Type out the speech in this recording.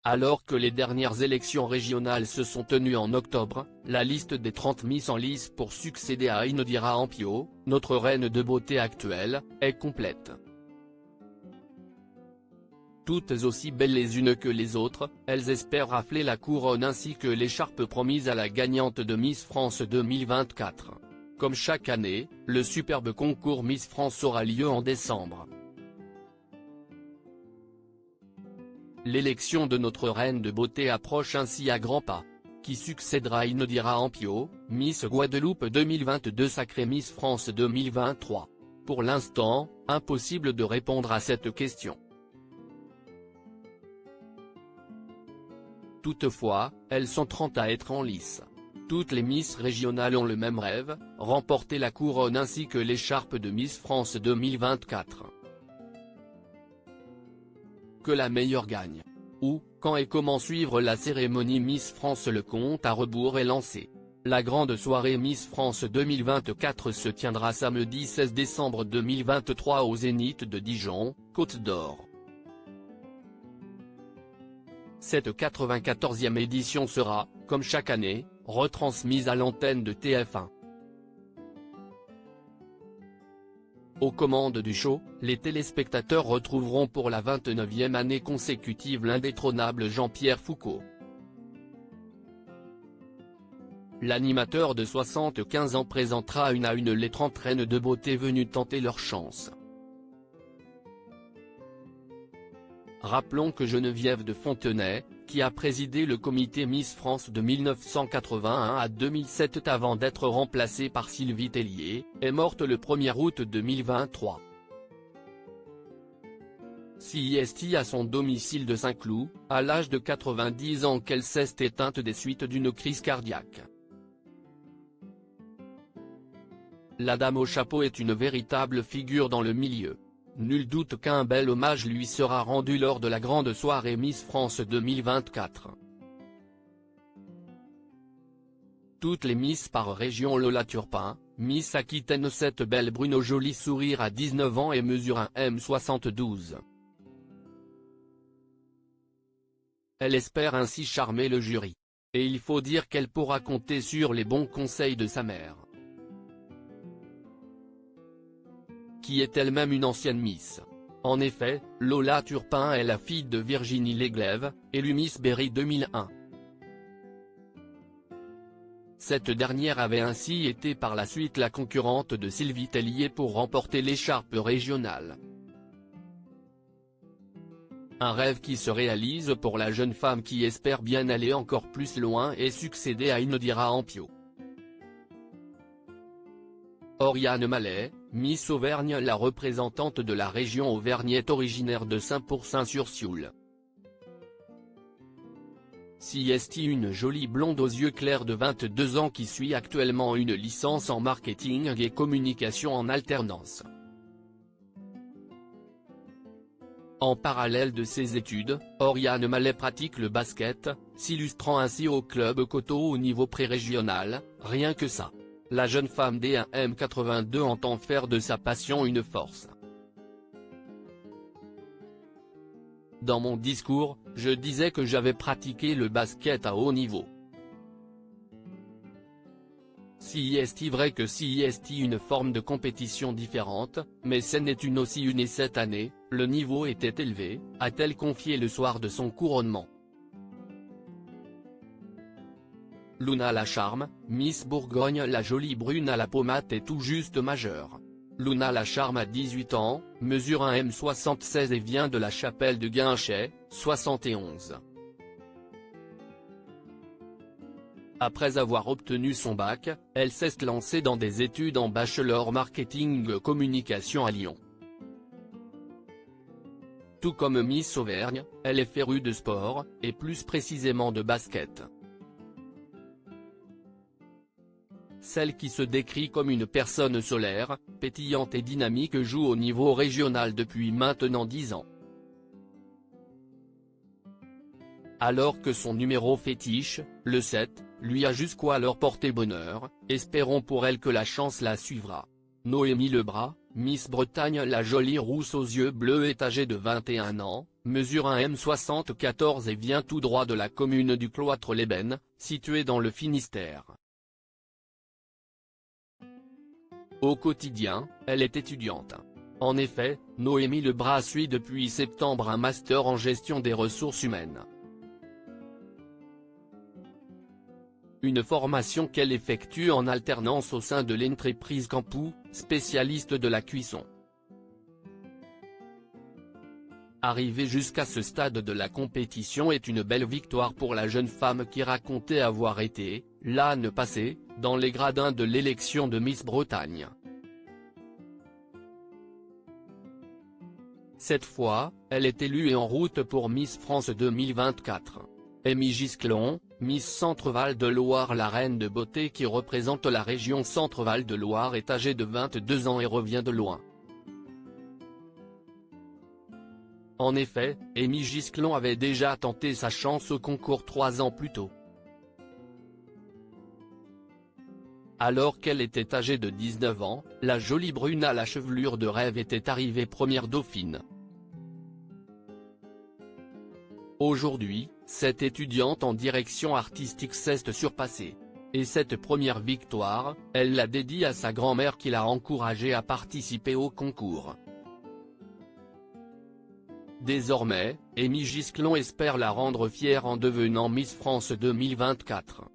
Alors que les dernières élections régionales se sont tenues en octobre, la liste des 30 Miss en lice pour succéder à Inodira Ampio, notre reine de beauté actuelle, est complète. Toutes aussi belles les unes que les autres, elles espèrent rafler la couronne ainsi que l'écharpe promise à la gagnante de Miss France 2024. Comme chaque année, le superbe concours Miss France aura lieu en décembre. L'élection de notre reine de beauté approche ainsi à grands pas. Qui succédera à Inodira Ampio, Miss Guadeloupe 2022 sacrée Miss France 2023? Pour l'instant, impossible de répondre à cette question. Toutefois, elles sont 30 à être en lice. Toutes les Miss régionales ont le même rêve, remporter la couronne ainsi que l'écharpe de Miss France 2024. Que la meilleure gagne. Où, quand et comment suivre la cérémonie Miss France? Le compte à rebours est lancé. La grande soirée Miss France 2024 se tiendra samedi 16 décembre 2023 au Zénith de Dijon, Côte d'Or. Cette 94e édition sera, comme chaque année, retransmise à l'antenne de TF1. Aux commandes du show, les téléspectateurs retrouveront pour la 29e année consécutive l'indétrônable Jean-Pierre Foucault. L'animateur de 75 ans présentera une à une les 30 reines de beauté venues tenter leur chance. Rappelons que Geneviève de Fontenay, qui a présidé le comité Miss France de 1981 à 2007 avant d'être remplacée par Sylvie Tellier, est morte le 1er août 2023. CIST à son domicile de Saint-Cloud, à l'âge de 90 ans qu'elle s'est éteinte des suites d'une crise cardiaque. La dame au chapeau est une véritable figure dans le milieu. Nul doute qu'un bel hommage lui sera rendu lors de la grande soirée Miss France 2024. Toutes les Miss par région. Lola Turpin, Miss Aquitaine. Cette belle brune au joli sourire a 19 ans et mesure 1m72. Elle espère ainsi charmer le jury. Et il faut dire qu'elle pourra compter sur les bons conseils de sa mère, qui est elle-même une ancienne Miss. En effet, Lola Turpin est la fille de Virginie Leglève, élue Miss Berry 2001. Cette dernière avait ainsi été par la suite la concurrente de Sylvie Tellier pour remporter l'écharpe régionale. Un rêve qui se réalise pour la jeune femme qui espère bien aller encore plus loin et succéder à Inodira Ampio. Oriane Mallet, Miss Auvergne. La représentante de la région Auvergne est originaire de Saint-Pourçain-sur-Sioule. CIST. Une jolie blonde aux yeux clairs de 22 ans qui suit actuellement une licence en marketing et communication en alternance. En parallèle de ses études, Oriane Mallet pratique le basket, s'illustrant ainsi au club Coteau au niveau pré-régional. Rien que ça. La jeune femme D1M82 entend faire de sa passion une force. Dans mon discours, je disais que j'avais pratiqué le basket à haut niveau. CIST. Vrai que CIST une forme de compétition différente, mais c'en est une aussi une et cette année, le niveau était élevé, a-t-elle confié le soir de son couronnement. Luna Lacharme, Miss Bourgogne. La jolie brune à la peau mate est tout juste majeure. Luna Lacharme a 18 ans, mesure 1m76 et vient de la Chapelle de Guinchay, 71. Après avoir obtenu son bac, elle s'est lancée dans des études en bachelor marketing communication à Lyon. Tout comme Miss Auvergne, elle est férue de sport, et plus précisément de basket. Celle qui se décrit comme une personne solaire, pétillante et dynamique joue au niveau régional depuis maintenant 10 ans. Alors que son numéro fétiche, le 7, lui a jusqu'alors porté bonheur, espérons pour elle que la chance la suivra. Noémie Lebras, Miss Bretagne. La jolie rousse aux yeux bleus est âgée de 21 ans, mesure 1,74 m et vient tout droit de la commune du Cloître-les-Bains, située dans le Finistère. Au quotidien, elle est étudiante. En effet, Noémie Lebras suit depuis septembre un master en gestion des ressources humaines. Une formation qu'elle effectue en alternance au sein de l'entreprise Campou, spécialiste de la cuisson. Arriver jusqu'à ce stade de la compétition est une belle victoire pour la jeune femme qui racontait avoir été, l'année passée, dans les gradins de l'élection de Miss Bretagne. Cette fois, elle est élue et en route pour Miss France 2024. Amy Gisclon, Miss Centre-Val de Loire. La reine de beauté qui représente la région Centre-Val de Loire est âgée de 22 ans et revient de loin. En effet, Amy Gisclon avait déjà tenté sa chance au concours 3 ans plus tôt. Alors qu'elle était âgée de 19 ans, la jolie brune à la chevelure de rêve était arrivée première dauphine. Aujourd'hui, cette étudiante en direction artistique s'est surpassée. Et cette première victoire, elle la dédie à sa grand-mère qui l'a encouragée à participer au concours. Désormais, Amy Gisclon espère la rendre fière en devenant Miss France 2024.